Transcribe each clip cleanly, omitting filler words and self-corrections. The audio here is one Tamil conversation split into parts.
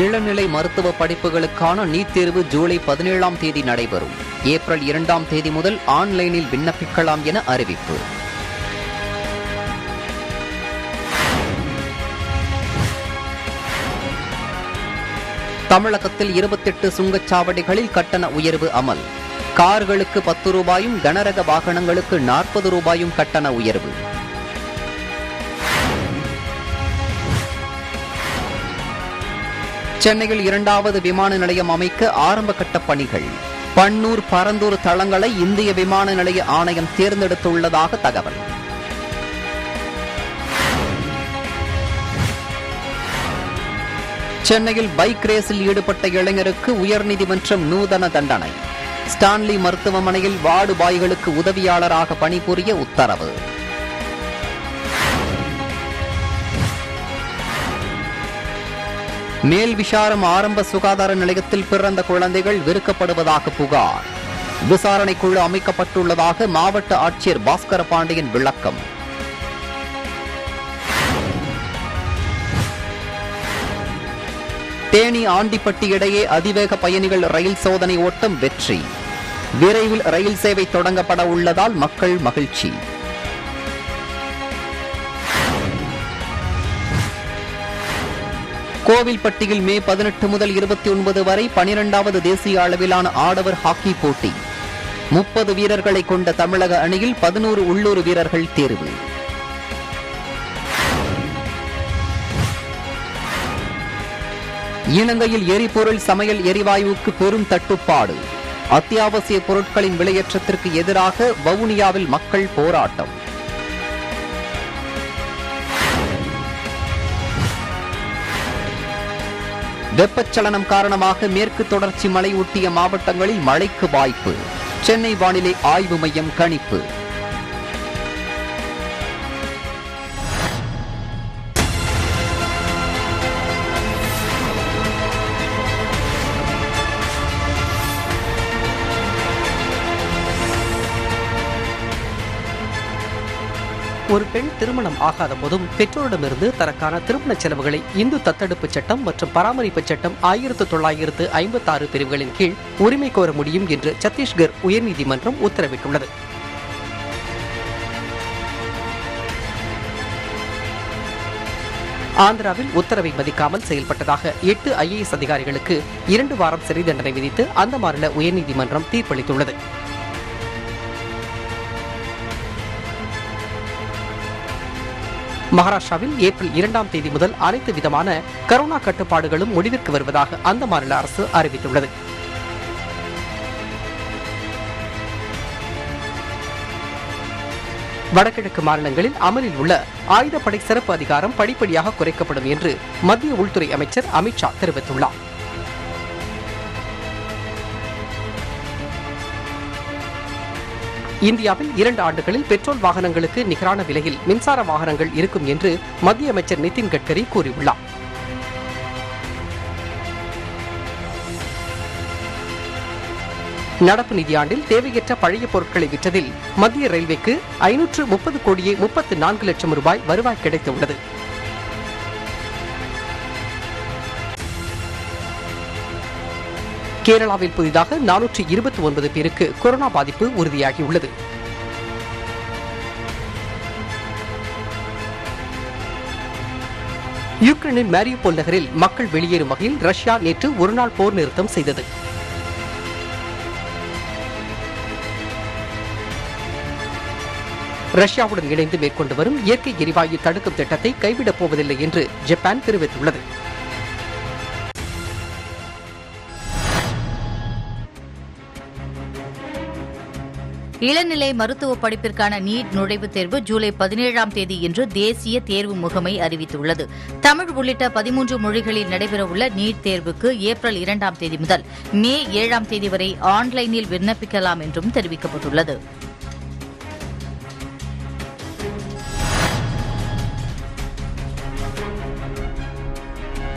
இளநிலை மருத்துவ படிப்புகளுக்கான நீட் தேர்வு ஜூலை 17ஆம் தேதி நடைபெறும். ஏப்ரல் 2ஆம் தேதி முதல் ஆன்லைனில் விண்ணப்பிக்கலாம் என அறிவிப்பு. தமிழகத்தில் 28 சுங்கச்சாவடிகளில் கட்டண உயர்வு அமல். கார்களுக்கு 10 ரூபாயும் கனரக வாகனங்களுக்கு 40 ரூபாயும் கட்டண உயர்வு. சென்னையில் 2வது விமான நிலையம் அமைக்க ஆரம்ப கட்ட பணிகள். பன்னூர், பரந்தூர் தளங்களை இந்திய விமான நிலைய ஆணையம் தேர்ந்தெடுத்துள்ளதாக தகவல். சென்னையில் பைக் ரேஸில் ஈடுபட்ட இளைஞருக்கு உயர்நீதிமன்றம் நூதன தண்டனை. ஸ்டான்லி மருத்துவமனையில் வார்டு பாய்களுக்கு உதவியாளராக பணிபுரிய உத்தரவு. மேல் விசாரம் ஆரம்ப சுகாதார நிலையத்தில் பிறந்த குழந்தைகள் விற்கப்படுவதாக புகார். விசாரணை குழு அமைக்கப்பட்டுள்ளதாக மாவட்ட ஆட்சியர் பாஸ்கர பாண்டியன் விளக்கம். தேனி ஆண்டிப்பட்டி இடையே அதிவேக பயணிகள் ரயில் சோதனை ஓட்டம் வெற்றி. விரைவில் ரயில் சேவை தொடங்கப்பட உள்ளதால் மக்கள் மகிழ்ச்சி. கோவில்பட்டியில் மே 18 முதல் 29 வரை 12வது தேசிய அளவிலான ஆடவர் ஹாக்கி போட்டி. 30 வீரர்களை கொண்ட தமிழக அணியில் 11 உள்ளூர் வீரர்கள் தேர்வு. இலங்கையில் எரிபொருள் சமையல் எரிவாயுவுக்கு பெரும் தட்டுப்பாடு. அத்தியாவசிய பொருட்களின் விலையேற்றத்திற்கு எதிராக வவுனியாவில் மக்கள் போராட்டம். வெப்பச்சலனம் காரணமாக மேற்கு தொடர்ச்சி மலை ஒட்டிய மாவட்டங்களில் மழைக்கு வாய்ப்பு. சென்னை வானிலை ஆய்வு மையம் கணிப்பு. ஒரு பெண் திருமணம் ஆகாத போதும் பெற்றோரிடமிருந்து தனக்கான திருமண செலவுகளை இந்து தத்தெடுப்பு சட்டம் மற்றும் பராமரிப்பு சட்டம் 1956 பிரிவுகளின் கீழ் உரிமை கோர முடியும் என்று சத்தீஸ்கர் உயர்நீதிமன்றம் உத்தரவிட்டுள்ளது. ஆந்திராவில் உத்தரவை மதிக்காமல் செயல்பட்டதாக 8 IAS அதிகாரிகளுக்கு 2 வாரம் சிறை தண்டனை விதித்து அந்த மாநில உயர்நீதிமன்றம் தீர்ப்பளித்துள்ளது. மகாராஷ்டிராவில் ஏப்ரல் 2ஆம் தேதி முதல் அனைத்து விதமான கரோனா கட்டுப்பாடுகளும் முடிவிற்கு வருவதாக அந்த மாநில அரசு அறிவித்துள்ளது. வடகிழக்கு மாநிலங்களில் அமலில் உள்ள ஆயுதப்படை சிறப்பு அதிகாரம் படிப்படியாக குறைக்கப்படும் என்று மத்திய உள்துறை அமைச்சர் அமித்ஷா தெரிவித்துள்ளார். இந்தியாவில் 2 ஆண்டுகளில் பெட்ரோல் வாகனங்களுக்கு நிகரான விலையில் மின்சார வாகனங்கள் இருக்கும் என்று மத்திய அமைச்சர் நிதின் கட்கரி கூறியுள்ளார். நடப்பு நிதியாண்டில் தேவையற்ற பழைய பொருட்களை விற்றதில் மத்திய ரயில்வேக்கு 530 கோடியே 34 லட்சம் ரூபாய் வருவாய் கிடைத்துள்ளது. கேரளாவில் புதிதாக 429 பேருக்கு கொரோனா பாதிப்பு உறுதியாகியுள்ளது. யுக்ரைனின் மாரியுபோல் நகரில் மக்கள் வெளியேறும் வகையில் ரஷ்யா நேற்று ஒருநாள் போர் நிறுத்தம் செய்தது. ரஷ்யாவுடன் இணைந்து மேற்கொண்டு வரும் இயற்கை எரிவாயு தடுக்கும் திட்டத்தை கைவிடப் போவதில்லை என்று ஜப்பான் தெரிவித்துள்ளது. இளநிலை மருத்துவ படிப்பிற்கான நீட் நுழைவுத் தேர்வு ஜூலை 17ஆம் தேதி என்று தேசிய தேர்வு முகமை அறிவித்துள்ளது. தமிழ் உள்ளிட்ட 13 மொழிகளில் நடைபெறவுள்ள நீட் தேர்வுக்கு ஏப்ரல் 2ஆம் தேதி முதல் மே 7ஆம் தேதி வரை ஆன்லைனில் விண்ணப்பிக்கலாம் என்றும் தெரிவிக்கப்பட்டுள்ளது.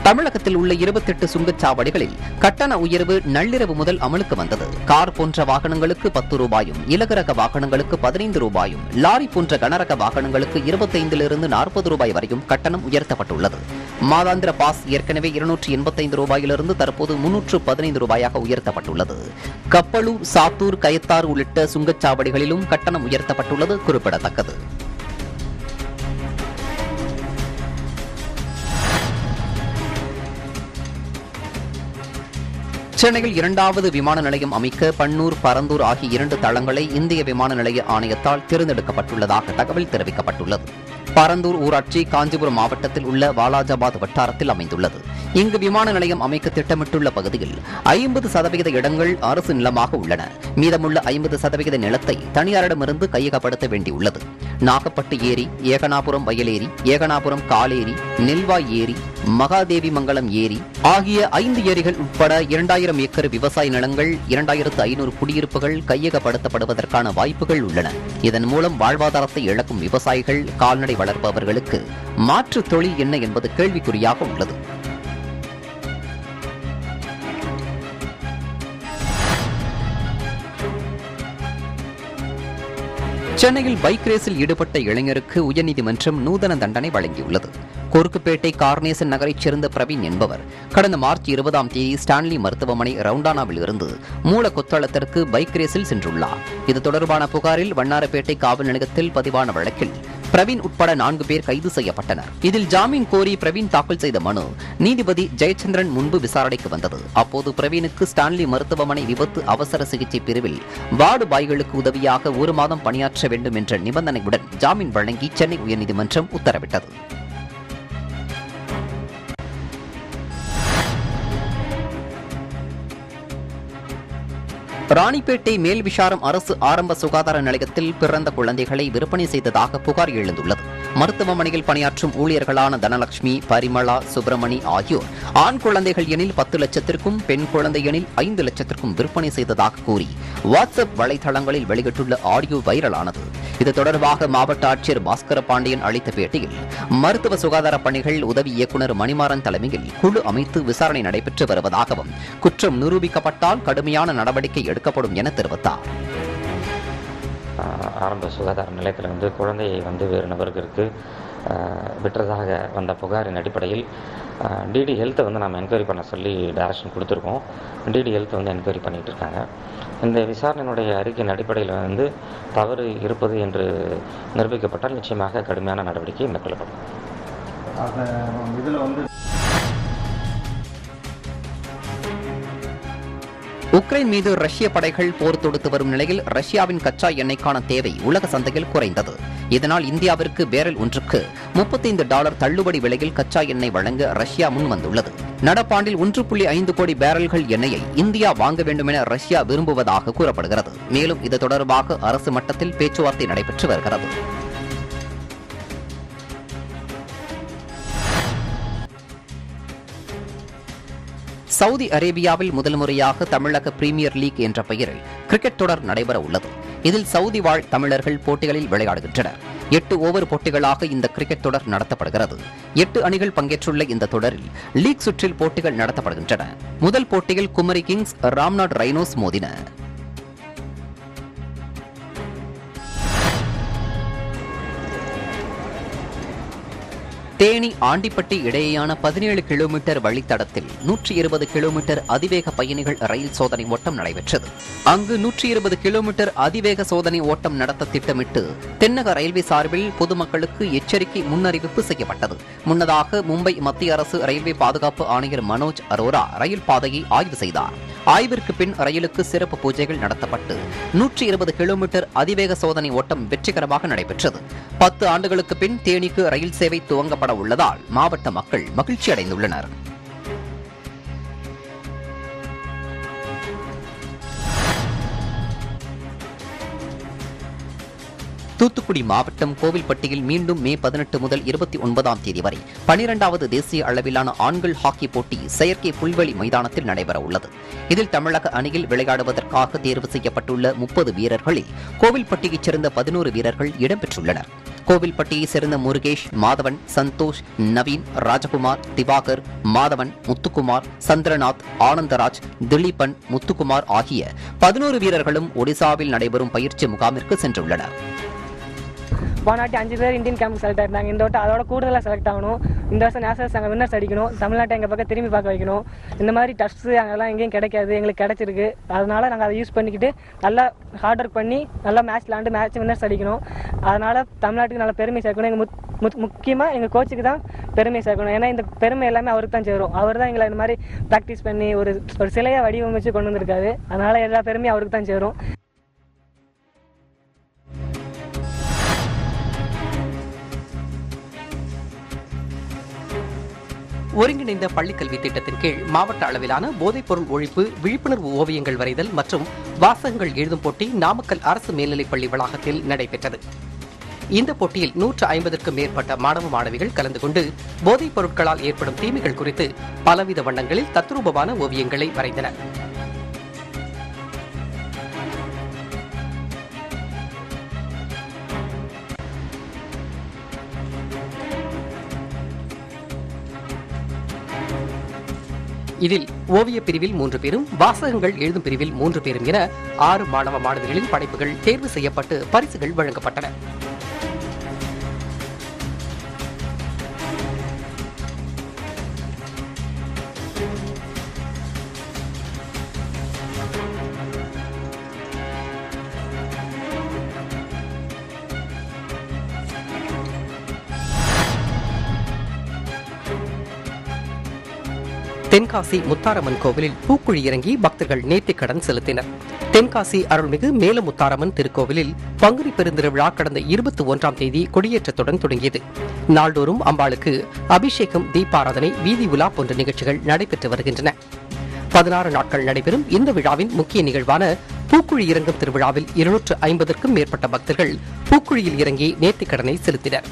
தமிழகத்தில் உள்ள 28 சுங்கச்சாவடிகளில் கட்டண உயர்வு நள்ளிரவு முதல் அமலுக்கு வந்தது. கார் போன்ற வாகனங்களுக்கு 10 ரூபாயும், இலகுரக வாகனங்களுக்கு 15 ரூபாயும், லாரி போன்ற கனரக வாகனங்களுக்கு 25 40 ரூபாய் வரையும் கட்டணம் உயர்த்தப்பட்டுள்ளது. மாதாந்திர பாஸ் ஏற்கனவே 285 ரூபாயிலிருந்து தற்போது 315 ரூபாயாக உயர்த்தப்பட்டுள்ளது. கப்பலூர், சாத்தூர், கயத்தாறு உள்ளிட்ட சுங்கச்சாவடிகளிலும் கட்டணம் உயர்த்தப்பட்டுள்ளது குறிப்பிடத்தக்கது. சென்னையில் 2வது விமான நிலையம் அமைக்க பன்னூர், பரந்தூர் ஆகிய 2 தளங்களை இந்திய விமான நிலைய ஆணையத்தால் தேர்ந்தெடுக்கப்பட்டுள்ளதாக தகவல் தெரிவிக்கப்பட்டுள்ளது. பரந்தூர் ஊராட்சி காஞ்சிபுரம் மாவட்டத்தில் உள்ள வாலாஜாபாத் வட்டாரத்தில் அமைந்துள்ளது. இங்கு விமான நிலையம் அமைக்க திட்டமிட்டுள்ள பகுதியில் 50% இடங்கள் அரசு நிலமாக உள்ளன. மீதமுள்ள 50% நிலத்தை தனியாரிடமிருந்து கையகப்படுத்த வேண்டியுள்ளது. நாகப்பட்டு ஏரி, ஏகனாபுரம் வயலேரி, ஏகனாபுரம் காலேரி, நெல்வாய் ஏரி, மகாதேவி மங்கலம் ஏரி ஆகிய 5 ஏரிகள் உட்பட 2000 ஏக்கர் விவசாய நிலங்கள், 2500 குடியிருப்புகள் கையகப்படுத்தப்படுவதற்கான வாய்ப்புகள் உள்ளன. இதன் மூலம் வாழ்வாதாரத்தை இழக்கும் விவசாயிகள், கால்நடை வளர்ப்பவர்களுக்கு மாற்று தொழில் என்ன என்பது கேள்விக்குறியாக உள்ளது. சென்னையில் பைக் ரேஸில் ஈடுபட்ட இளைஞருக்கு உயர்நீதிமன்றம் நூதன தண்டனை வழங்கியுள்ளது. கொருக்குப்பேட்டை கார்னேசன் நகரைச் சேர்ந்த பிரவீன் என்பவர் கடந்த மார்ச் 20ஆம் தேதி ஸ்டான்லி மருத்துவமனை ரவுண்டானாவில் இருந்து மூல கொத்தளத்திற்கு பைக் ரேஸில் சென்றுள்ளார். இது தொடர்பான புகாரில் வண்ணாரப்பேட்டை காவல் நிலையத்தில் பதிவான வழக்கில் பிரவீன் உட்பட 4 பேர் கைது செய்யப்பட்டனர். இதில் ஜாமீன் கோரி பிரவீன் தாக்கல் செய்த மனு நீதிபதி ஜெயச்சந்திரன் முன்பு விசாரணைக்கு வந்தது. அப்போது பிரவீனுக்கு ஸ்டான்லி மருத்துவமனை விபத்து அவசர சிகிச்சை பிரிவில் வார்டு பாய்களுக்கு உதவியாக 1 மாதம் பணியாற்ற வேண்டும் என்ற நிபந்தனையுடன் ஜாமீன் வழங்கி சென்னை உயர்நீதிமன்றம் உத்தரவிட்டது. ராணிப்பேட்டை மேல்விசாரம் அரசு ஆரம்ப சுகாதார நிலையத்தில் பிறந்த குழந்தைகளை விற்பனை செய்ததாக புகார் எழுந்துள்ளது. மருத்துவமனையில் பணியாற்றும் ஊழியர்களான தனலட்சுமி, பரிமளா, சுப்பிரமணி ஆகியோர் ஆண் குழந்தைகள் எனில் 10 லட்சத்திற்கும், பெண் குழந்தை எனில் 5 லட்சத்திற்கும் விற்பனை செய்ததாக கூறி வாட்ஸ்அப் வலைதளங்களில் வெளியிட்டுள்ள ஆடியோ வைரலானது. இது தொடர்பாக மாவட்ட ஆட்சியர் பாஸ்கர பாண்டியன் அளித்த பேட்டியில், மருத்துவ சுகாதார பணிகள் உதவி இயக்குநர் மணிமாறன் தலைமையில் குழு அமைத்து விசாரணை நடைபெற்று வருவதாகவும், குற்றம் நிரூபிக்கப்பட்டால் கடுமையான நடவடிக்கை எடுக்கப்படும் என தெரிவித்தார். ஆரம்ப சுகாதார நிலையத்தில் குழந்தையை வேறு நபர்களுக்கு விட்டுறதாக வந்த புகாரின் அடிப்படையில் டிடி ஹெல்த்தை நாம் என்கொயரி பண்ண சொல்லி டைரக்ஷன் கொடுத்துருக்கோம். டிடி ஹெல்த் என்கொயரி பண்ணிகிட்டு இருக்காங்க. இந்த விசாரணையினுடைய அறிக்கையின் அடிப்படையில் தவறு இருப்பது என்று நிரூபிக்கப்பட்டால் நிச்சயமாக கடுமையான நடவடிக்கை மேற்கொள்ளப்படும். உக்ரைன் மீது ரஷ்ய படைகள் போர் தொடுத்து வரும் நிலையில் ரஷ்யாவின் கச்சா எண்ணெய்க்கான தேவை உலக சந்தையில் குறைந்தது. இதனால் இந்தியாவிற்கு பேரல் ஒன்றுக்கு $35 தள்ளுபடி விலையில் கச்சா எண்ணெய் வழங்க ரஷ்யா முன்வந்துள்ளது. நடப்பாண்டில் 1.5 கோடி பேரல்கள் எண்ணெயை இந்தியா வாங்க வேண்டும் என ரஷ்யா விரும்புவதாக கூறப்படுகிறது. மேலும் இது தொடர்பாக அரசு மட்டத்தில் பேச்சுவார்த்தை நடைபெற்று வருகிறது. சவுதி அரேபியாவில் முதல் முறையாக தமிழக பிரீமியர் லீக் என்ற பெயரில் கிரிக்கெட் தொடர் நடைபெற உள்ளது. இதில் சவுதி வாழ் தமிழர்கள் போட்டிகளில் விளையாடுகின்றனர். 8 ஓவர் போட்டிகளாக இந்த கிரிக்கெட் தொடர் நடத்தப்படுகிறது. 8 அணிகள் பங்கேற்றுள்ள இந்த தொடரில் லீக் சுற்றில் போட்டிகள் நடத்தப்படுகின்றன. முதல் போட்டியில் குமரி கிங்ஸ், ராம்நாட் ரைனோஸ் மோதின. தேனி ஆண்டிப்பட்டி இடையேயான 17 கிலோமீட்டர் வழித்தடத்தில் 120 கிலோமீட்டர் அதிவேக பயணிகள் ரயில் சோதனை ஓட்டம் நடைபெற்றது. அங்கு 120 கிலோமீட்டர் அதிவேக சோதனை ஓட்டம் நடத்த திட்டமிட்டு தென்னக ரயில்வே சார்பில் பொதுமக்களுக்கு எச்சரிக்கை முன்னறிவிப்பு செய்யப்பட்டது. முன்னதாக மும்பை மத்திய அரசு ரயில்வே பாதுகாப்பு ஆணையர் மனோஜ் அரோரா ரயில் பாதையை ஆய்வு செய்தார். ஆய்விற்கு பின் ரயிலுக்கு சிறப்பு பூஜைகள் நடத்தப்பட்டு 120 கிலோமீட்டர் அதிவேக சோதனை ஓட்டம் வெற்றிகரமாக நடைபெற்றது. 10 ஆண்டுகளுக்கு பின் தேனிக்கு ரயில் சேவை துவங்கப்பட உள்ளதால் மாவட்ட மக்கள் மகிழ்ச்சி அடைந்துள்ளனர். தூத்துக்குடி மாவட்டம் கோவில்பட்டியில் மீண்டும் மே 18 முதல் 29ஆம் தேதி வரை 12வது தேசிய அளவிலான ஆண்கள் ஹாக்கி போட்டி செயற்கை புல்வெளி மைதானத்தில் நடைபெற உள்ளது. இதில் தமிழக அணியில் விளையாடுவதற்காக தேர்வு செய்யப்பட்டுள்ள 30 வீரர்களில் கோவில்பட்டியைச் சேர்ந்த 11 வீரர்கள் இடம்பெற்றுள்ளனர். கோவில்பட்டியைச் சேர்ந்த முருகேஷ், மாதவன், சந்தோஷ், நவீன், ராஜகுமார், திவாகர், மாதவன், முத்துக்குமார், சந்திரநாத், ஆனந்தராஜ், திலீபன், முத்துக்குமார் ஆகிய 11 வீரர்களும் ஒடிசாவில் நடைபெறும் பயிற்சி முகாமிற்கு சென்றுள்ளனர். போன வாட்டி 5 பேர் இந்தியன் கேம்புக்கு செலக்ட் ஆயிருந்தாங்க. இந்த வாட்டி அதோட கூடுதலாக செலக்ட் ஆகணும். இந்த வருஷம் நேஷனல்ஸ் அங்கே வின்னர்ஸ் அடிக்கணும், தமிழ்நாட்டை எங்கள் பக்கம் திரும்பி பார்க்க வைக்கணும். இந்த மாதிரி டஸ்ட்டு அங்கெல்லாம் எங்கேயும் கிடைக்காது, எங்களுக்கு கிடச்சிருக்கு. அதனால் நாங்கள் அதை யூஸ் பண்ணிக்கிட்டு நல்லா ஹார்ட் ஒர்க் பண்ணி நல்லா மேட்ச் விளாண்டு மேட்ச் வின்னர்ஸ் அடிக்கணும். அதனால் தமிழ்நாட்டுக்கு நல்லா பெருமை சேர்க்கணும். எங்கள் முக்கியமாக எங்கள் கோச்சுக்கு தான் பெருமை சேர்க்கணும். ஏன்னா இந்த பெருமை எல்லாமே அவருக்கு தான் சேரும். அவர் தான் எங்களை இந்த மாதிரி ப்ராக்டிஸ் பண்ணி ஒரு சிலையை வடிவமைச்சு கொண்டு வந்திருக்காரு. அதனால் எல்லா பெருமையும் அவருக்கு தான் சேரும். ஒருங்கிணைந்த பள்ளிக்கல்வி திட்டத்தின் கீழ் மாவட்ட அளவிலான போதைப்பொருள் ஒழிப்பு விழிப்புணர்வு ஓவியங்கள் வரைதல் மற்றும் வாசகங்கள் எழுதும் போட்டி நாமக்கல் அரசு மேல்நிலைப்பள்ளி வளாகத்தில் நடைபெற்றது. இந்த போட்டியில் 150க்கும் மேற்பட்ட மாணவ மாணவிகள் கலந்து கொண்டு போதைப் பொருட்களால் ஏற்படும் தீமைகள் குறித்து பலவித வண்ணங்களில் தத்ரூபமான ஓவியங்களை வரைந்தனர். இதில் ஓவிய பிரிவில் 3 பேரும், வாசகங்கள் எழுதும் பிரிவில் 3 பேரும் என 6 மாணவ மாணவிகளின் படைப்புகள் தேர்வு செய்யப்பட்டு பரிசுகள் வழங்கப்பட்டன. தென்காசி முத்தாரம்மன் கோவிலில் பூக்குழி இறங்கி பக்தர்கள் நேர்த்திக்கடன் செலுத்தினர். தென்காசி அருள்மிகு மேலமுத்தாரம்மன் திருக்கோவிலில் பங்குனி பெருந்திருவிழா கடந்த 21ஆம் தேதி கொடியேற்றத்துடன் தொடங்கியது. நாள்தோறும் அம்பாளுக்கு அபிஷேகம், தீபாராதனை, வீதி உலா போன்ற நிகழ்ச்சிகள் நடைபெற்று வருகின்றன. 16 நாட்கள் நடைபெறும் இந்த விழாவின் முக்கிய நிகழ்வான பூக்குழி இறங்கும் திருவிழாவில் 250க்கும் மேற்பட்ட பக்தர்கள் பூக்குழியில் இறங்கி நேர்த்திக்கடனை செலுத்தினர்.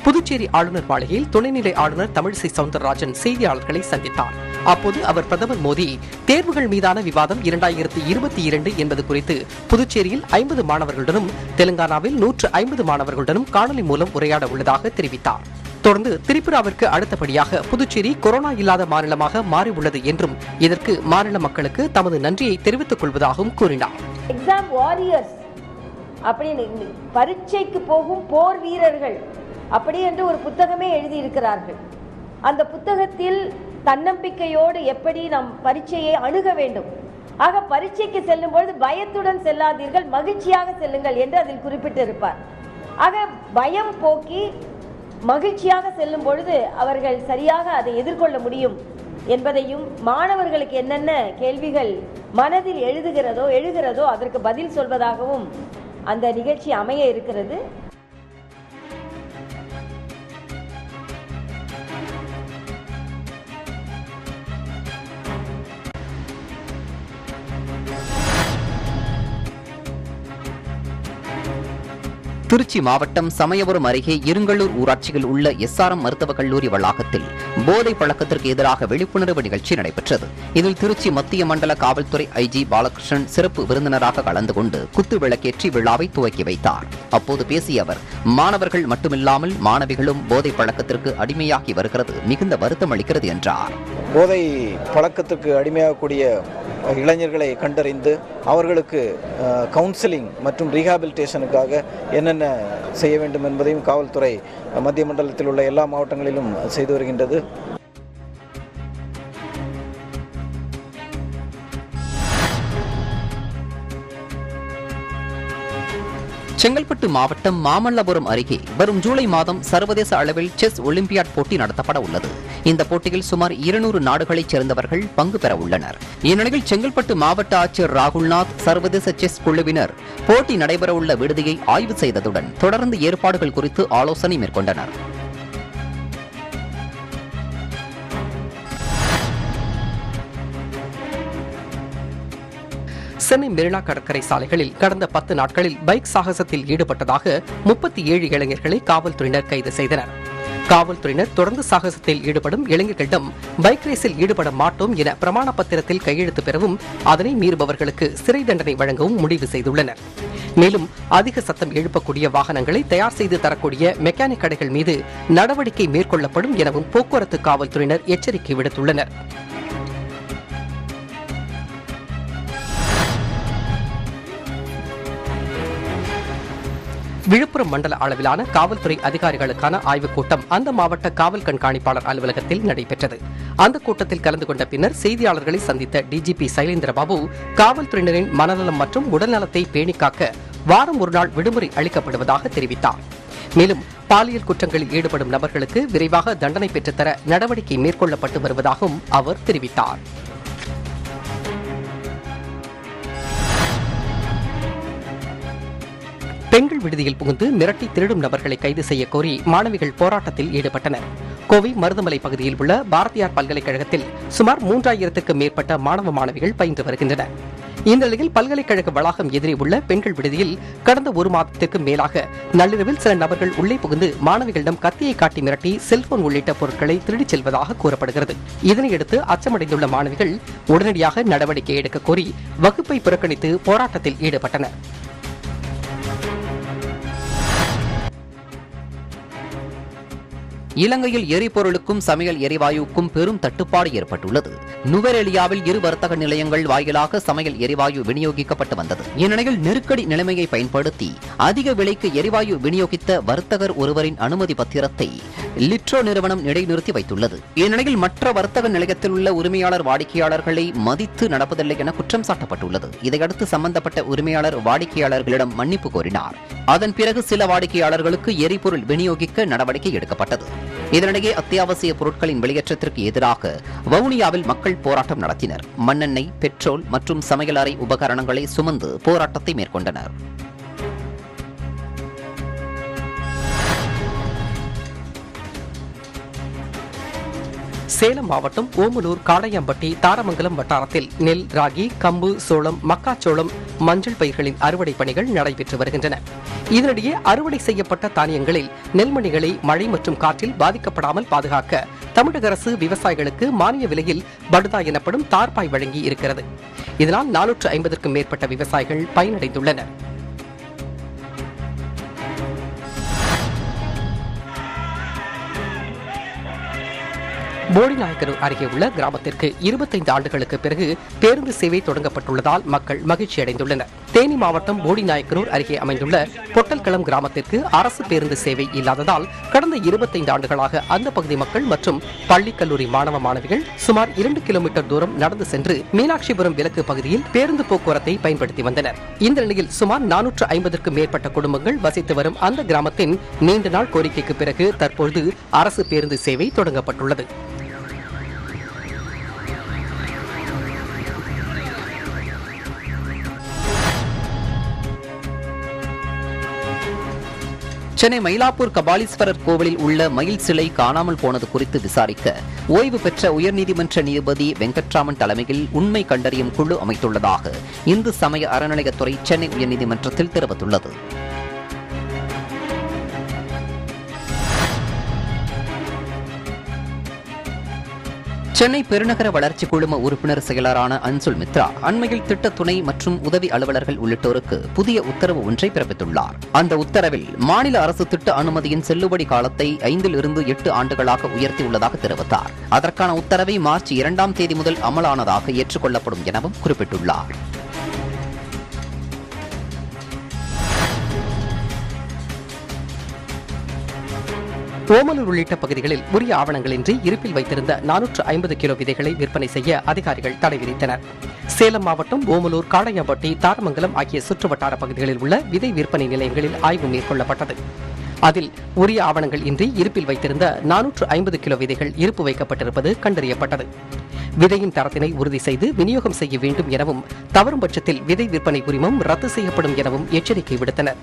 புதுச்சேரி ஆளுநர் மாளிகையில் துணைநிலை ஆளுநர் தமிழிசை சவுந்தரராஜன் செய்தியாளர்களை சந்தித்தார். அப்போது அவர் பிரதமர் மோடி தேர்வுகள் மீதான விவாதம் 2022 என்பது குறித்து புதுச்சேரியில் 50 மாணவர்களுடனும் தெலுங்கானாவில் 150 மாணவர்களுடனும் காணொலி மூலம் உரையாட உள்ளதாக தெரிவித்தார். தொடர்ந்து திரிபுராவிற்கு அடுத்தபடியாக புதுச்சேரி கொரோனா இல்லாத மாநிலமாக மாறியுள்ளது என்றும் இதற்கு மாநில மக்களுக்கு தமது நன்றியை தெரிவித்துக் கொள்வதாகவும் கூறினார். எக்ஸாம் வாரியர்ஸ் அப்படின்னு பரீட்சைக்கு போகும் போர் வீரர்கள் அப்படி என்று ஒரு புத்தகமே எழுதியிருக்கிறார்கள். அந்த புத்தகத்தில் தன்னம்பிக்கையோடு எப்படி நாம் பரீட்சையை அணுக வேண்டும், ஆக பரீட்சைக்கு செல்லும் பொழுது பயத்துடன் செல்லாதீர்கள், மகிழ்ச்சியாக செல்லுங்கள் என்று அதில் குறிப்பிட்டிருப்பார். ஆக பயம் போக்கி மகிழ்ச்சியாக செல்லும் பொழுது அவர்கள் சரியாக அதை எதிர்கொள்ள முடியும் என்பதையும், மாணவர்களுக்கு என்னென்ன கேள்விகள் மனதில் எழுகிறதோ அதற்கு பதில் சொல்வதாகவும் அந்த நிகழ்ச்சி அமைய இருக்கிறது. திருச்சி மாவட்டம் சமயபுரம் அருகே இருங்கல்லூர் ஊராட்சியில் உள்ள SRM மருத்துவக் கல்லூரி வளாகத்தில் போதை பழக்கத்திற்கு எதிராக விழிப்புணர்வு நிகழ்ச்சி நடைபெற்றது. இதில் திருச்சி மத்திய மண்டல காவல்துறை IG பாலகிருஷ்ணன் சிறப்பு விருந்தினராக கலந்து கொண்டு குத்து விளக்கேற்றி விழாவை துவக்கி வைத்தார். அப்போது பேசிய அவர், மாணவர்கள் மட்டுமில்லாமல் மாணவிகளும் போதை பழக்கத்திற்கு அடிமையாகி வருகிறது மிகுந்த வருத்தம் அளிக்கிறது என்றார். போதை பழக்கத்திற்கு அடிமையாகக்கூடிய இளைஞர்களை கண்டறிந்து அவர்களுக்கு கவுன்சிலிங் மற்றும் ரீஹாபிலிட்டேஷனுக்காக என்னென்ன செய்ய வேண்டும் என்பதையும் காவல்துறை மத்திய மண்டலத்தில் உள்ள எல்லா மாவட்டங்களிலும் செய்து வருகின்றது. செங்கல்பட்டு மாவட்டம் மாமல்லபுரம் அருகே வரும் ஜூலை மாதம் சர்வதேச அளவில் செஸ் ஒலிம்பியாட் போட்டி நடத்தப்பட உள்ளது. இந்த போட்டியில் சுமார் 200 நாடுகளைச் சேர்ந்தவர்கள் பங்கு பெற உள்ளனர். இந்நிலையில் செங்கல்பட்டு மாவட்ட ஆட்சியர் ராகுல்நாத் சர்வதேச செஸ் குழுவினர் போட்டி நடைபெறவுள்ள விடுதியை ஆய்வு செய்ததுடன் தொடர்ந்து ஏற்பாடுகள் குறித்து ஆலோசனை மேற்கொண்டனர். சென்னை மெரினா கடற்கரை சாலைகளில் கடந்த 10 நாட்களில் பைக் சாகசத்தில் ஈடுபட்டதாக 37 இளைஞர்களை காவல்துறையினர் கைது செய்தனர். காவல்துறையினர் தொடர்ந்து சாகசத்தில் ஈடுபடும் இளைஞர்களிடம் பைக் ரேஸில் ஈடுபட மாட்டோம் என பிரமாண பத்திரத்தில் கையெழுத்து பெறவும் அதனை மீறுபவர்களுக்கு சிறை தண்டனை வழங்கவும் முடிவு செய்துள்ளனர். மேலும் அதிக சத்தம் எழுப்பக்கூடிய வாகனங்களை தயார் செய்து தரக்கூடிய மெக்கானிக் கடைகள் மீது நடவடிக்கை மேற்கொள்ளப்படும் எனவும் போக்குவரத்து காவல்துறையினர் எச்சரிக்கை விடுத்துள்ளனர். விழுப்புரம் மண்டல அளவிலான காவல்துறை அதிகாரிகளுக்கான ஆய்வுக் கூட்டம் அந்த மாவட்ட காவல் கண்காணிப்பாளர் அலுவலகத்தில் நடைபெற்றது. அந்த கூட்டத்தில் கலந்து கொண்ட பின்னர் செய்தியாளர்களை சந்தித்த டிஜிபி சைலேந்திரபாபு காவல்துறையினரின் மனநலம் மற்றும் உடல்நலத்தை பேணிக்காக்க வாரம் ஒரு நாள் விடுமுறை அளிக்கப்படுவதாக தெரிவித்தார். மேலும் பாலியல் குற்றங்களில் ஈடுபடும் நபர்களுக்கு விரைவாக தண்டனை பெற்றுத்தர நடவடிக்கை மேற்கொள்ளப்பட்டு வருவதாகவும் அவர் தெரிவித்தார். பெண்கள் விடுதியில் புகுந்து மிரட்டி திருடும் நபர்களை கைது செய்ய கோரி மாணவிகள் போராட்டத்தில் ஈடுபட்டனர். கோவை மருதமலை பகுதியில் உள்ள பாரதியார் பல்கலைக்கழகத்தில் சுமார் 3000க்கும் மேற்பட்ட மாணவ மாணவிகள் பயின்று வருகின்றனர். இந்த நிலையில் பல்கலைக்கழக வளாகம் எதிரே உள்ள பெண்கள் விடுதியில் கடந்த ஒரு மாதத்திற்கு மேலாக நள்ளிரவில் சில நபர்கள் உள்ளே புகுந்து மாணவிகளிடம் கத்தியை காட்டி மிரட்டி செல்போன் உள்ளிட்ட பொருட்களை திருடிச் செல்வதாக கூறப்படுகிறது. இதனையடுத்து அச்சமடைந்துள்ள மாணவிகள் உடனடியாக நடவடிக்கை எடுக்க கோரி வகுப்பை புறக்கணித்து போராட்டத்தில் ஈடுபட்டனர். இலங்கையில் எரிபொருளுக்கும் சமையல் எரிவாயுவுக்கும் பெரும் தட்டுப்பாடு ஏற்பட்டுள்ளது. நுவரெலியாவில் 2 வர்த்தக நிலையங்கள் வாயிலாக சமையல் எரிவாயு விநியோகிக்கப்பட்டு வந்தது. இந்நிலையில் நெருக்கடி நிலைமையை பயன்படுத்தி அதிக விலைக்கு எரிவாயு விநியோகித்த வர்த்தகர் ஒருவரின் அனுமதி பத்திரத்தை லிட்ரோ நிறுவனம் இடைநிறுத்தி வைத்துள்ளது. இந்நிலையில் மற்ற வர்த்தக நிலையத்தில் உள்ள உரிமையாளர் வாடிக்கையாளர்களை மதித்து நடப்பதில்லை என குற்றம் சாட்டப்பட்டுள்ளது. இதையடுத்து சம்பந்தப்பட்ட உரிமையாளர் வாடிக்கையாளர்களிடம் மன்னிப்பு கோரினார். அதன் பிறகு சில வாடிக்கையாளர்களுக்கு எரிபொருள் விநியோகிக்க நடவடிக்கை எடுக்கப்பட்டது. இதனிடையே அத்தியாவசிய பொருட்களின் வெளியேற்றத்திற்கு எதிராக வவுனியாவில் மக்கள் போராட்டம் நடத்தினர். மண்ணெண்ணெய், பெட்ரோல் மற்றும் சமையலறை உபகரணங்களை சுமந்து போராட்டத்தை மேற்கொண்டனர். சேலம் மாவட்டம் ஓமலூர் காடையம்பட்டி தாரமங்கலம் வட்டாரத்தில் நெல், ராகி, கம்பு, சோளம், மக்காச்சோளம், மஞ்சள் பயிர்களின் அறுவடை பணிகள் நடைபெற்று வருகின்றன. இதனிடையே அறுவடை செய்யப்பட்ட தானியங்களில் நெல்மணிகளை மழை மற்றும் காற்றில் பாதிக்கப்படாமல் பாதுகாக்க தமிழக அரசு விவசாயிகளுக்கு மானிய விலையில் படுதா எனப்படும் தார்பாய் வழங்கி இருக்கிறது. இதனால் 450க்கும் மேற்பட்ட விவசாயிகள் பயனடைந்துள்ளனர். போடிநாயக்கனூர் அருகே உள்ள கிராமத்திற்கு 25 ஆண்டுகளுக்கு பிறகு பேருந்து சேவை தொடங்கப்பட்டுள்ளதால் மக்கள் மகிழ்ச்சி அடைந்துள்ளனர். தேனி மாவட்டம் போடிநாயக்கனூர் அருகே அமைந்துள்ள பொட்டல்களம் கிராமத்திற்கு அரசு பேருந்து சேவை இல்லாததால் கடந்த 25 ஆண்டுகளாக அந்த பகுதி மக்கள் மற்றும் பள்ளி கல்லூரி மாணவ மாணவிகள் சுமார் 2 கிலோமீட்டர் தூரம் நடந்து சென்று மீனாட்சிபுரம் விலக்கு பகுதியில் பேருந்து போக்குவரத்தை பயன்படுத்தி வந்தனர். இந்த நிலையில் சுமார் 450க்கும் மேற்பட்ட குடும்பங்கள் வசித்து வரும் அந்த கிராமத்தின் நீண்ட நாள் கோரிக்கைக்கு பிறகு தற்பொழுது அரசு பேருந்து சேவை தொடங்கப்பட்டுள்ளது. சென்னை மயிலாப்பூர் கபாலீஸ்வரர் கோவிலில் உள்ள மயில் சிலை காணாமல் போனது குறித்து விசாரிக்க ஓய்வு பெற்ற உயர்நீதிமன்ற நீதிபதி வெங்கட்ராமன் தலைமையில் உண்மை கண்டறியும் குழு அமைத்துள்ளதாக இந்து சமய அறநிலையத்துறை சென்னை உயர்நீதிமன்றத்தில் தெரிவித்துள்ளது. சென்னை பெருநகர வளர்ச்சி குழும உறுப்பினர் செயலரான அன்சுல் மித்ரா அண்மையில் திட்ட துணை மற்றும் உதவி அலுவலர்கள் உள்ளிட்டோருக்கு புதிய உத்தரவு ஒன்றை பிறப்பித்துள்ளார். அந்த உத்தரவில் மாநில அரசு திட்ட அனுமதியின் செல்லுபடி காலத்தை 5 இருந்து 8 ஆண்டுகளாக உயர்த்தியுள்ளதாக தெரிவித்தார். அதற்கான உத்தரவை மார்ச் 2ஆம் தேதி முதல் அமலானதாக ஏற்றுக்கொள்ளப்படும் எனவும் குறிப்பிட்டுள்ளார். ஓமலூர் உள்ளிட்ட பகுதிகளில் உரிய ஆவணங்களின்றி இருப்பில் வைத்திருந்த 450 கிலோ விதைகளை விற்பனை செய்ய அதிகாரிகள் தடை விதித்தனர். சேலம் மாவட்டம் ஓமலூர், காடையம்பட்டி, தாரமங்கலம் ஆகிய சுற்றுவட்டார பகுதிகளில் உள்ள விதை விற்பனை நிலையங்களில் ஆய்வு மேற்கொள்ளப்பட்டது. அதில் உரிய ஆவணங்கள் இன்றி இருப்பில் வைத்திருந்த 450 கிலோ விதைகள் இருப்பு வைக்கப்பட்டிருப்பது கண்டறியப்பட்டது. விதையின் தரத்தினை உறுதி செய்து விநியோகம் செய்ய வேண்டும் எனவும் தவறும் பட்சத்தில் விதை விற்பனை உரிமம் ரத்து செய்யப்படும் எனவும் எச்சரிக்கை விடுத்தனர்.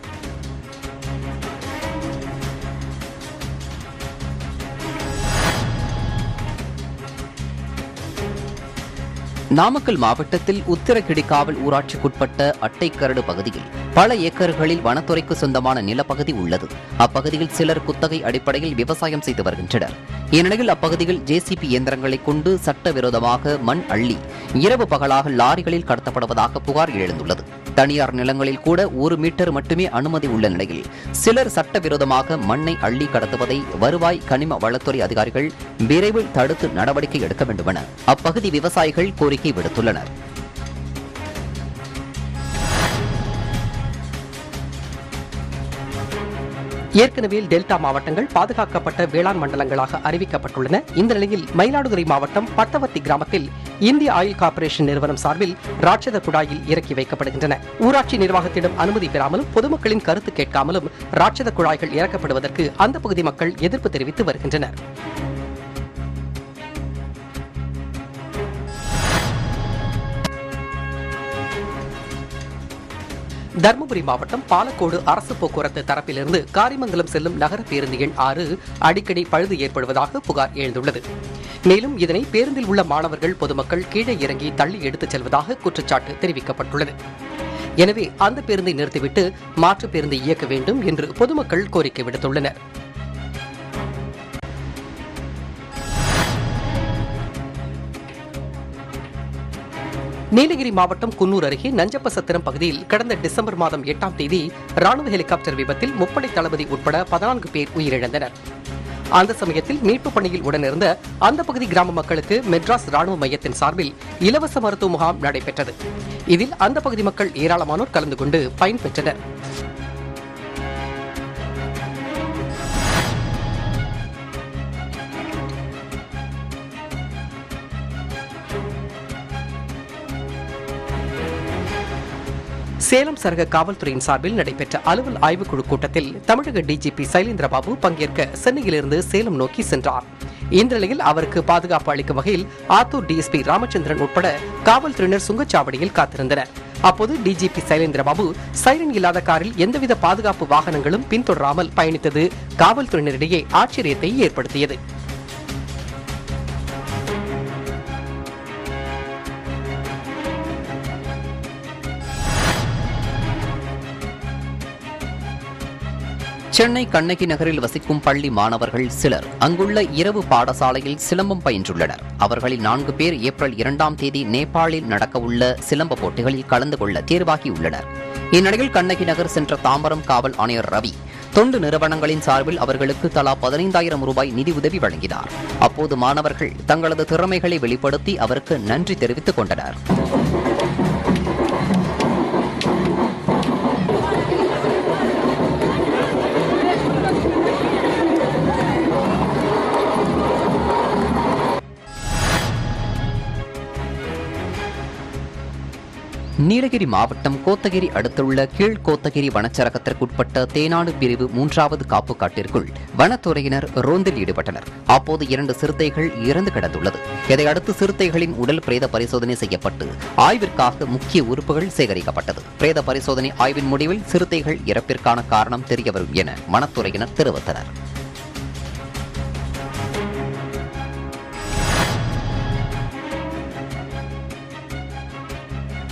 நாமக்கல் மாவட்டத்தில் உத்திரகிடிக்காவல் ஊராட்சிக்குட்பட்ட அட்டைக்கரடு பகுதியில் பல ஏக்கர்களில் வனத்துறைக்கு சொந்தமான நிலப்பகுதி உள்ளது. அப்பகுதியில் சிலர் குத்தகை அடிப்படையில் விவசாயம் செய்து வருகின்றனர். இந்நிலையில் அப்பகுதியில் ஜேசிபி இயந்திரங்களை கொண்டு சட்டவிரோதமாக மண் அள்ளி இரவு பகலாக லாரிகளில் கடத்தப்படுவதாக புகார் எழுந்துள்ளது. தனியார் நிலங்களில் கூட 1 மீட்டர் மட்டுமே அனுமதி உள்ள நிலையில் சிலர் சட்டவிரோதமாக மண்ணை அள்ளி கடத்துவதை வருவாய் கனிம வளத்துறை அதிகாரிகள் விரைவில் தடுத்து நடவடிக்கை எடுக்க வேண்டும் என அப்பகுதி விவசாயிகள் கோரிக்கை விடுத்துள்ளனர். ஏற்கனவே டெல்டா மாவட்டங்கள் பாதுகாக்கப்பட்ட வேளாண் மண்டலங்களாக அறிவிக்கப்பட்டுள்ளன. இந்த நிலையில் மயிலாடுதுறை மாவட்டம் பட்டவர்த்தி கிராமத்தில் இந்திய ஆயில் கார்ப்பரேஷன் நிறுவனம் சார்பில் ராட்சத குழாயில் இறக்கி வைக்கப்படுகின்றன. ஊராட்சி நிர்வாகத்திடம் அனுமதி பெறாமலும் பொதுமக்களின் கருத்து கேட்காமலும் ராட்சத குழாய்கள் இறக்கப்படுவதற்கு அந்த பகுதி மக்கள் எதிர்ப்பு தெரிவித்து வருகின்றனர். தருமபுரி மாவட்டம் பாலக்கோடு அரசு போக்குவரத்து தரப்பிலிருந்து காரிமங்கலம் செல்லும் நகர பேருந்து எண் 6 அடிக்கடி பழுது ஏற்படுவதாக புகார் எழுந்துள்ளது. மேலும் இதனை பேருந்தில் உள்ள மாணவர்கள் பொதுமக்கள் கீழே இறங்கி தள்ளி எடுத்துச் செல்வதாக குற்றச்சாட்டு தெரிவிக்கப்பட்டுள்ளது. எனவே அந்த பேருந்தை நிறுத்திவிட்டு மாற்று பேருந்தை இயக்க வேண்டும் என்று பொதுமக்கள் கோரிக்கை விடுத்துள்ளனர். நீலகிரி மாவட்டம் குன்னூர் அருகே நஞ்சப்பசத்திரம் பகுதியில் கடந்த டிசம்பர் மாதம் 8ஆம் தேதி ராணுவ ஹெலிகாப்டர் விபத்தில் முப்படை தளபதி உட்பட 14 பேர் உயிரிழந்தனர். அந்த சமயத்தில் மீட்பு பணியில் உடனிருந்த அந்த பகுதி கிராம மக்களுக்கு மெட்ராஸ் ராணுவ மையத்தின் சார்பில் இலவச மருத்துவ முகாம் நடைபெற்றது. இதில் அந்த பகுதி மக்கள் ஏராளமானோர் கலந்து கொண்டு பயன்பெற்றனர். சேலம் சரக காவல்துறையின் சார்பில் நடைபெற்ற அலுவல் ஆய்வுக்குழு கூட்டத்தில் தமிழக டிஜிபி சைலேந்திரபாபு பங்கேற்க சென்னையிலிருந்து சேலம் நோக்கி சென்றார். இந்த நிலையில் அவருக்கு பாதுகாப்பு அளிக்கும் வகையில் ஆத்தூர் டிஎஸ்பி ராமச்சந்திரன் உட்பட காவல்துறையினர் சுங்கச்சாவடியில் காத்திருந்தனர். அப்போது டிஜிபி சைலேந்திரபாபு சைரன் இல்லாத காரில் எந்தவித பாதுகாப்பு வாகனங்களும் பின்தொடராமல் பயணித்தது காவல்துறையினரிடையே ஆச்சரியத்தை ஏற்படுத்தியது. சென்னை கண்ணகி நகரில் வசிக்கும் பள்ளி மாணவர்கள் சிலர் அங்குள்ள இரவு பாடசாலையில் சிலம்பம் பயின்றுள்ளனர். அவர்களில் 4 பேர் ஏப்ரல் 2ஆம் தேதி நேபாளில் நடக்கவுள்ள சிலம்ப போட்டிகளில் கலந்து கொள்ள தேர்வாகியுள்ளனர். இந்நிலையில் கண்ணகி நகர் சென்ற தாம்பரம் காவல் ஆணையர் ரவி தொண்டு நிறுவனங்களின் சார்பில் அவர்களுக்கு தலா 15,000 ரூபாய் நிதி உதவி வழங்கினார். அப்போது மாணவர்கள் தங்களது திறமைகளை வெளிப்படுத்தி அவருக்கு நன்றி தெரிவித்துக் கொண்டனர். நீலகிரி மாவட்டம் கோத்தகிரி அடுத்துள்ள கீழ் கோத்தகிரி வனச்சரகத்திற்குட்பட்ட தேனாடு பிரிவு 3வது காப்பு காட்டிற்குள் வனத்துறையினர் ரோந்தில் ஈடுபட்டனர். அப்போது 2 சிறுத்தைகள் இறந்து கிடந்துள்ளது. இதையடுத்து சிறுத்தைகளின் உடல் பிரேத பரிசோதனை செய்யப்பட்டு ஆய்விற்காக முக்கிய உறுப்புகள் சேகரிக்கப்பட்டது. பிரேத பரிசோதனை ஆய்வின் முடிவில் சிறுத்தைகள் இறப்பிற்கான காரணம் தெரியவரும் என வனத்துறையினர் தெரிவித்தனர்.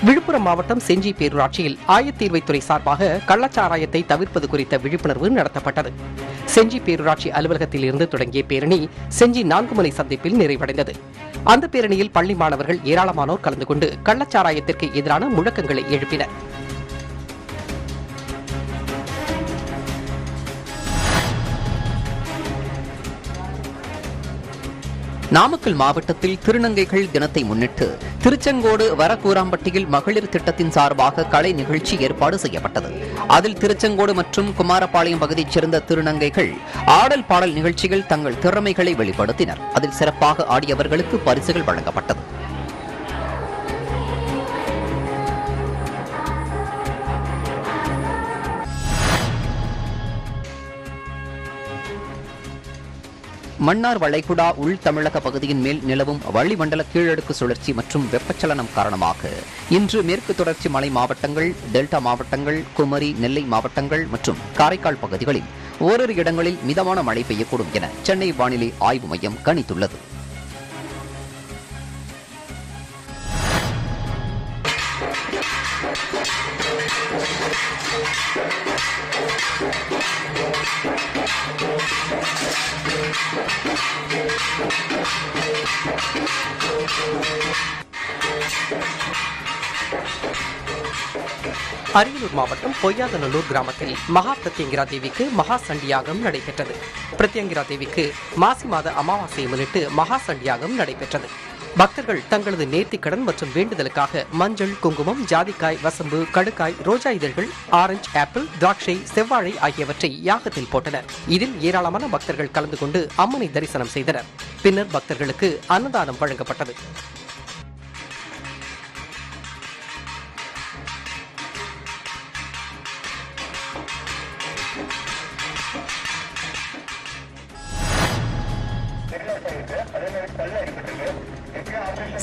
விழுப்புரம் மாவட்டம் செஞ்சி பேரூராட்சியில் ஆயத்தீர்வைத்துறை சார்பாக கள்ளச்சாராயத்தை தவிர்ப்பது குறித்த விழிப்புணர்வு நடத்தப்பட்டது. செஞ்சி பேரூராட்சி அலுவலகத்தில் இருந்து தொடங்கிய பேரணி செஞ்சி 4 முனை சந்திப்பில் நிறைவடைந்தது. அந்த பேரணியில் பள்ளி மாணவர்கள் ஏராளமானோர் கலந்து கொண்டு கள்ளச்சாராயத்திற்கு எதிரான முழக்கங்களை எழுப்பினர். நாமக்கல் மாவட்டத்தில் திருநங்கைகள் தினத்தை முன்னிட்டு திருச்செங்கோடு வரக்கூராம்பட்டியில் மகளிர் திட்டத்தின் சார்பாக கலை நிகழ்ச்சி ஏற்பாடு செய்யப்பட்டது. அதில் திருச்செங்கோடு மற்றும் குமாரபாளையம் பகுதியைச் சேர்ந்த திருநங்கைகள் ஆடல் பாடல் நிகழ்ச்சியில் தங்கள் திறமைகளை வெளிப்படுத்தினர். அதில் சிறப்பாக ஆடியவர்களுக்கு பரிசுகள் வழங்கப்பட்டது. மன்னார் வளைகுடா உள் தமிழக பகுதியின் மேல் நிலவும் வளிமண்டல கீழடுக்கு சுழற்சி மற்றும் வெப்பச்சலனம் காரணமாக இன்று மேற்கு தொடர்ச்சி மலை மாவட்டங்கள், டெல்டா மாவட்டங்கள், குமரி, நெல்லை மாவட்டங்கள் மற்றும் காரைக்கால் பகுதிகளில் ஓரிரு இடங்களில் மிதமான மழை பெய்யக்கூடும் என சென்னை வானிலை ஆய்வு மையம் கணித்துள்ளது. அரியலூர் மாவட்டம் பொய்யாதநல்லூர் கிராமத்தில் மகா பிரத்யங்கிரா தேவிக்கு மகா சண்டியாகம் நடைபெற்றது. பிரத்யங்கிரா தேவிக்கு மாசி மாத அமாவாசையை முன்னிட்டு மகா சண்டியாகம் நடைபெற்றது. பக்தர்கள் தங்களது நேர்த்திக்கடன் மற்றும் வேண்டுதலுக்காக மஞ்சள், குங்குமம், ஜாதிக்காய், வசம்பு, கடுக்காய், ரோஜா இதழ்கள், ஆரஞ்சு, ஆப்பிள், திராட்சை, செவ்வாழை ஆகியவற்றை யாகத்தில் போட்டனர். இதில் ஏராளமான பக்தர்கள் கலந்து கொண்டு அம்மனை தரிசனம் செய்தனர். பின்னர் பக்தர்களுக்கு அன்னதானம் வழங்கப்பட்டது.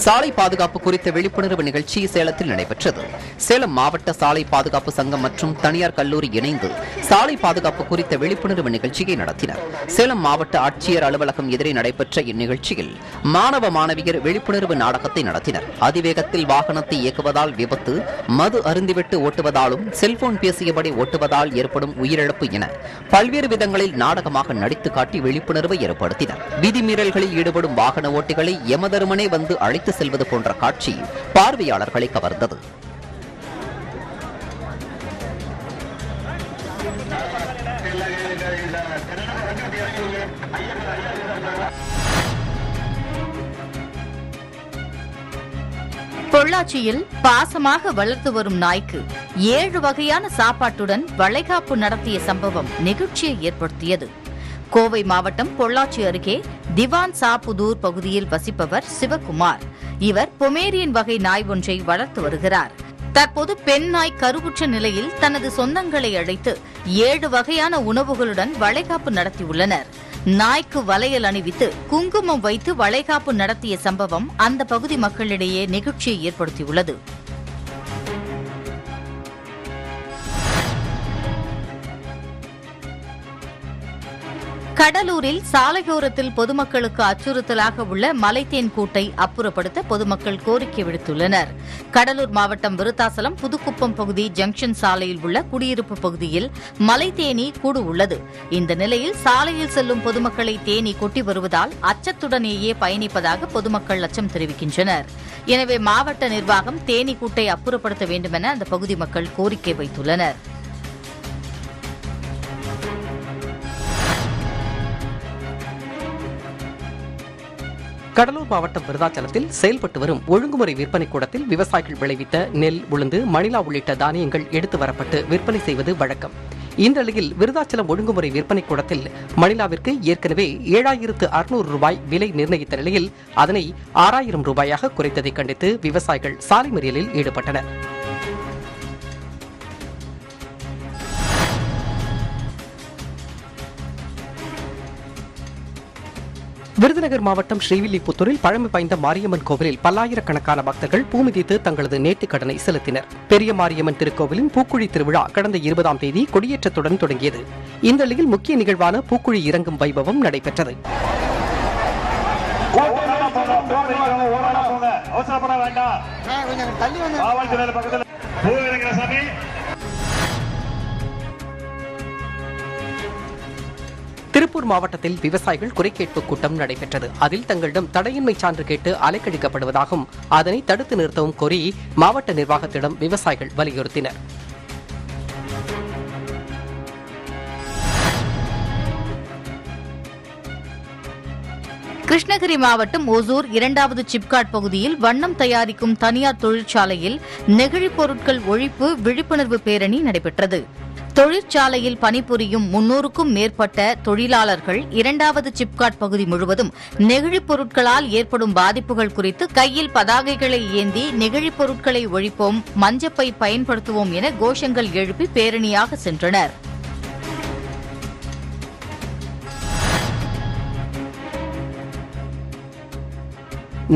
சாலை பாதுகாப்பு குறித்த விழிப்புணர்வு நிகழ்ச்சி சேலத்தில் நடைபெற்றது. சேலம் மாவட்ட சாலை பாதுகாப்பு சங்கம் மற்றும் தனியார் கல்லூரி இணைந்து சாலை பாதுகாப்பு குறித்த விழிப்புணர்வு நிகழ்ச்சியை நடத்தினர். சேலம் மாவட்ட ஆட்சியர் அலுவலகம் எதிரே நடைபெற்ற இந்நிகழ்ச்சியில் மாணவ மாணவியர் விழிப்புணர்வு நாடகத்தை நடத்தினர். அதிவேகத்தில் வாகனத்தை இயக்குவதால் விபத்து, மது அருந்திவிட்டு ஓட்டுவதாலும் செல்போன் பேசியபடி ஓட்டுவதால் ஏற்படும் உயிரிழப்பு என பல்வேறு விதங்களில் நாடகமாக நடித்து காட்டி விழிப்புணர்வை ஏற்படுத்தினர். விதிமீறல்களில் ஈடுபடும் வாகன ஓட்டிகளை எமதருமனே வந்து அழைத்து செல்வது போன்ற காட்சி பார்வையாளர்களை கவர்ந்தது. பொள்ளாச்சியில் பாசமாக வளர்த்து வரும் நாய்க்கு 7 வகையான சாப்பாட்டுடன் வளைகாப்பு நடத்திய சம்பவம் நெகிழ்ச்சியை ஏற்படுத்தியது. கோவை மாவட்டம் பொள்ளாச்சி அருகே திவான் சாப்புதூர் பகுதியில் வசிப்பவர் சிவகுமார். இவர் பொமேரியன் வகை நாய் ஒன்றை வளர்த்து வருகிறார். தற்போது பெண் நாய் கருவுற்ற நிலையில் தனது சொந்தங்களை அழைத்து 7 வகையான உணவுகளுடன் வளைகாப்பு நடத்தியுள்ளனர். நாய்க்கு வளையல் அணிவித்து குங்குமம் வைத்து வளைகாப்பு நடத்திய சம்பவம் அந்த பகுதி மக்களிடையே நெகிழ்ச்சியை ஏற்படுத்தியுள்ளது. கடலூரில் சாலையோரத்தில் பொதுமக்களுக்கு அச்சுறுத்தலாக உள்ள மலைத்தேன் கூட்டை அப்புறப்படுத்த பொதுமக்கள் கோரிக்கை விடுத்துள்ளனர். கடலூர் மாவட்டம் விருத்தாசலம் புதுக்குப்பம் பகுதி ஜங்ஷன் சாலையில் உள்ள குடியிருப்பு பகுதியில் மலைத்தேனி கூடு உள்ளது. இந்த நிலையில் சாலையில் செல்லும் பொதுமக்களை தேனி கொட்டி வருவதால் அச்சத்துடனேயே பயணிப்பதாக பொதுமக்கள் அச்சம் தெரிவிக்கின்றனர். எனவே மாவட்ட நிர்வாகம் தேனி கூட்டை அப்புறப்படுத்த வேண்டுமென அந்த பகுதி மக்கள் கோரிக்கை வைத்துள்ளனர். கடலூர் மாவட்டம் விருதாச்சலத்தில் செயல்பட்டு வரும் ஒழுங்குமுறை விற்பனை கூடத்தில் விவசாயிகள் விளைவித்த நெல், உளுந்து, மணிலா உள்ளிட்ட தானியங்கள் எடுத்து வரப்பட்டு விற்பனை செய்வது வழக்கம். இந்த நிலையில் விருதாச்சலம் ஒழுங்குமுறை விற்பனை கூடத்தில் மணிலாவிற்கு ஏற்கனவே 7,600 ரூபாய் விலை நிர்ணயித்த நிலையில் அதனை 6,000 ரூபாயாக குறைத்ததை கண்டித்து விவசாயிகள் சாலை மறியலில் ஈடுபட்டனர். விருதுநகர் மாவட்டம் ஸ்ரீவில்லிபுத்தூரில் பழமை வாய்ந்த மாரியம்மன் கோவிலில் பல்லாயிரக்கணக்கான பக்தர்கள் பூமிதித்து தங்களது நேர்த்திக்கடனை செலுத்தினர். பெரிய மாரியம்மன் திருக்கோவிலின் பூக்குழி திருவிழா கடந்த 20ஆம் தேதி கொடியேற்றத்துடன் தொடங்கியது. இந்த நிலையில் முக்கிய நிகழ்வான பூக்குழி இறங்கும் வைபவம் நடைபெற்றது. திருப்பூர் மாவட்டத்தில் விவசாயிகள் குறைகேட்பு கூட்டம் நடைபெற்றது. அதில் தங்களிடம் தடையின்மை சான்று கேட்டு அலைக்கழிக்கப்படுவதாகவும் அதனை தடுத்து நிறுத்தவும் கோரி மாவட்ட நிர்வாகத்திடம் விவசாயிகள் வலியுறுத்தினர். கிருஷ்ணகிரி மாவட்டம் ஓசூர் 2வது சிப்காட் பகுதியில் வண்ணம் தயாரிக்கும் தனியார் தொழிற்சாலையில் நெகிழிப் பொருட்கள் ஒழிப்பு விழிப்புணர்வு பேரணி நடைபெற்றது. தொழிற்சாலையில் பணிபுரியும் 300க்கும் மேற்பட்ட தொழிலாளர்கள் 2வது சிப்காட் பகுதி முழுவதும் நெகிழிப் பொருட்களால் ஏற்படும் பாதிப்புகள் குறித்து கையில் பதாகைகளை ஏந்தி நெகிழிப் பொருட்களை ஒழிப்போம், மஞ்சப்பை பயன்படுத்துவோம் என கோஷங்கள் எழுப்பி பேரணியாக சென்றனர்.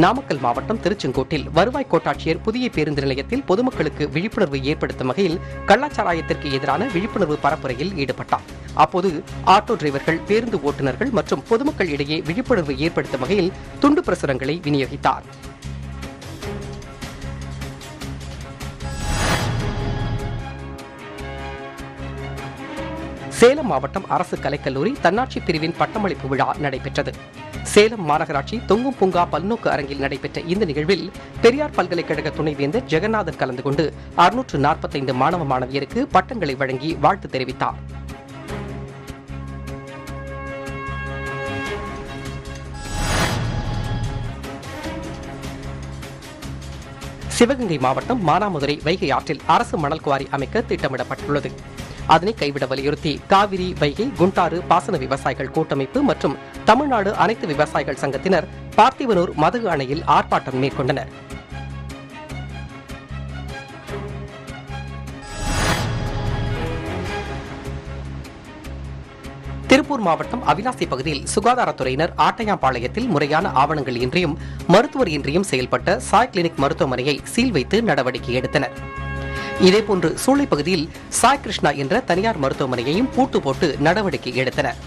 நாமக்கல் மாவட்டம் திருச்செங்கோட்டில் வருவாய் கோட்டாட்சியர் புதிய பேருந்து நிலையத்தில் பொதுமக்களுக்கு விழிப்புணர்வு ஏற்படுத்தும் வகையில் கள்ளச்சாராயத்திற்கு எதிரான விழிப்புணர்வு பரப்புரையில் ஈடுபட்டார். அப்போது ஆட்டோ டிரைவர்கள், பேருந்து ஓட்டுநர்கள் மற்றும் பொதுமக்கள் இடையே விழிப்புணர்வு ஏற்படுத்தும் வகையில் துண்டு பிரசுரங்களை விநியோகித்தார். சேலம் மாவட்டம் அரசு கலைக்கல்லூரி தன்னாட்சி பிரிவின் பட்டமளிப்பு விழா நடைபெற்றது. சேலம் மாநகராட்சி தொங்கும் பூங்கா பல்நோக்கு அரங்கில் நடைபெற்ற இந்த நிகழ்வில் பெரியார் பல்கலைக்கழக துணைவேந்தர் ஜெகநாதன் கலந்து கொண்டு 645 மாணவ மாணவியருக்கு பட்டங்களை வழங்கி வாழ்த்து தெரிவித்தார். சிவகங்கை மாவட்டம் மானாமதுரை வைகை ஆற்றில் அரசு மணல் குவாரி அமைக்க திட்டமிடப்பட்டுள்ளது. அதனை கைவிட வலியுறுத்தி காவிரி, வைகை, குண்டாறு பாசன விவசாயிகள் கூட்டமைப்பு மற்றும் தமிழ்நாடு அனைத்து விவசாயிகள் சங்கத்தினர் பார்த்திபனூர் மதகு அணையில் ஆர்ப்பாட்டம் மேற்கொண்டனர். திருப்பூர் மாவட்டம் அவிநாசி பகுதியில் சுகாதாரத்துறையினர் ஆட்டையாம்பாளையத்தில் முறையான ஆவணங்கள் இன்றியும் மருத்துவர் இன்றியும் செயல்பட்ட சாய் கிளினிக் மருத்துவமனையை சீல் வைத்து நடவடிக்கை எடுத்தனர். இதேபோன்று சூளை பகுதியில் சாய் கிருஷ்ணா என்ற தனியார் மருத்துவமனையையும் பூட்டு போட்டு நடவடிக்கை எடுத்தனர்.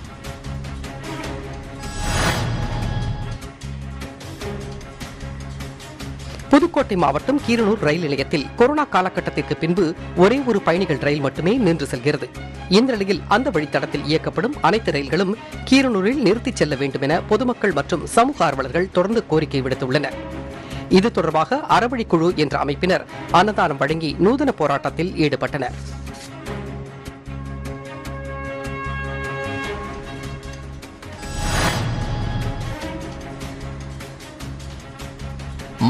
புதுக்கோட்டை மாவட்டம் கீரனூர் ரயில் நிலையத்தில் கொரோனா காலகட்டத்திற்கு பின்பு ஒரே ஒரு பயணிகள் ரயில் மட்டுமே நின்று செல்கிறது. இந்த நிலையில் அந்த வழித்தடத்தில் இயக்கப்படும் அனைத்து ரயில்களும் கீரனூரில் நிறுத்திச் செல்ல வேண்டும் என பொதுமக்கள் மற்றும் சமூக ஆர்வலர்கள் தொடர்ந்து கோரிக்கை விடுத்துள்ளனர். இது தொடர்பாக அறவழிக்குழு என்ற அமைப்பினர் அன்னதானம் வழங்கி நூதன போராட்டத்தில் ஈடுபட்டனர்.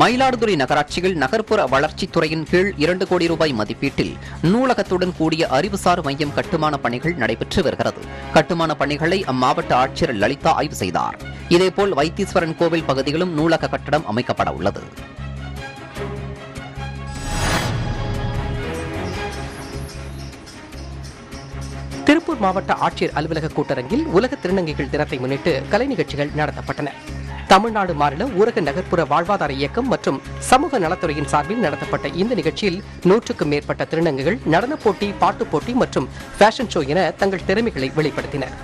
மயிலாடுதுறை நகராட்சியில் நகர்ப்புற வளர்ச்சித்துறையின் கீழ் 2 கோடி ரூபாய் மதிப்பீட்டில் நூலகத்துடன் கூடிய அறிவுசார் மையம் கட்டுமான பணிகள் நடைபெற்று வருகிறது. கட்டுமான பணிகளை அம்மாவட்ட ஆட்சியர் லலிதா ஆய்வு செய்தார். இதேபோல் வைத்தீஸ்வரன் கோவில் பகுதியிலும் நூலக கட்டடம் அமைக்கப்பட உள்ளது. திருப்பூர் மாவட்ட ஆட்சியர் அலுவலக கூட்டரங்கில் உலக திருநங்கைகள் தினத்தை முன்னிட்டு கலை நிகழ்ச்சிகள் நடத்தப்பட்டன. தமிழ்நாடு மாநில ஊரக நகர்ப்புற வாழ்வாதார இயக்கம் மற்றும் சமூக நலத்துறையின் சார்பில் நடத்தப்பட்ட இந்த நிகழ்ச்சியில் 100க்கும் மேற்பட்ட திருநங்கைகள் நடனப் போட்டி, பாட்டுப் போட்டி மற்றும் ஃபேஷன் ஷோ என தங்கள் திறமைகளை வெளிப்படுத்தினர்.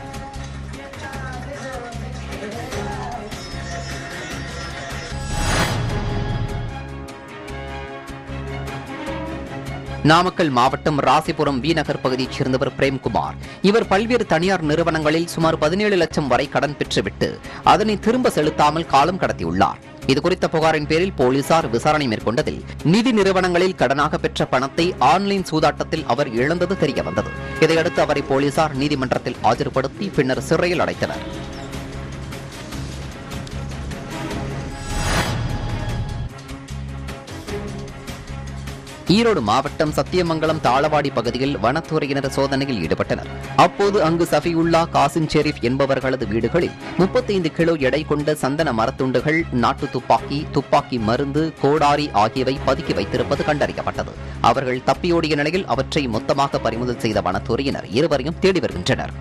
நாமக்கல் மாவட்டம் ராசிபுரம் வி நகர் பகுதியைச் சேர்ந்தவர் பிரேம்குமார். இவர் பல்வேறு தனியார் நிறுவனங்களில் சுமார் 17 லட்சம் வரை கடன் பெற்றுவிட்டு அதனை திரும்ப செலுத்தாமல் காலம் கடத்தியுள்ளார். இதுகுறித்த புகாரின் பேரில் போலீசார் விசாரணை மேற்கொண்டதில் நிதி நிறுவனங்களில் கடனாக பெற்ற பணத்தை ஆன்லைன் சூதாட்டத்தில் அவர் இழந்தது தெரியவந்தது. இதையடுத்து அவரை போலீசார் நீதிமன்றத்தில் ஆஜர்படுத்தி பின்னர் சிறையில் அடைத்தனர். ஈரோடு மாவட்டம் சத்தியமங்கலம் தாளவாடி பகுதியில் வனத்துறையினர் சோதனையில் ஈடுபட்டனர். அப்போது அங்கு சஃபியுல்லா, காசிம் ஷெரீப் என்பவர்களது வீடுகளில் 35 கிலோ எடை கொண்ட சந்தன மரத்துண்டுகள், நாட்டு துப்பாக்கி, துப்பாக்கி மருந்து, கோடாரி ஆகியவை பதுக்கி வைத்திருப்பது கண்டறியப்பட்டது. அவர்கள் தப்பியோடிய நிலையில் அவற்றை மொத்தமாக பறிமுதல் செய்த வனத்துறையினர் இருவரையும் தேடி வருகின்றனர்.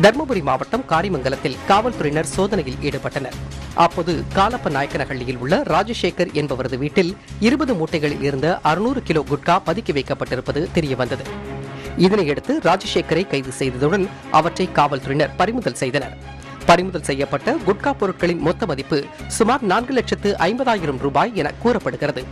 தர்மபுரி மாவட்டம் காரிமங்கலத்தில் காவல்துறையினர் சோதனையில் ஈடுபட்டனர். அப்போது காலப்ப நாயக்கனஹள்ளியில் உள்ள ராஜசேகர் என்பவரது வீட்டில் 20 மூட்டைகளில் இருந்த 600 கிலோ குட்கா பதுக்கி வைக்கப்பட்டிருப்பது தெரியவந்தது. இதனையடுத்து ராஜசேகரை கைது செய்ததுடன் அவற்றை காவல்துறையினர் பறிமுதல் செய்தனர். பறிமுதல் செய்யப்பட்ட குட்கா பொருட்களின் மொத்த மதிப்பு சுமார் 4,50,000 ரூபாய் என கூறப்படுகிறது.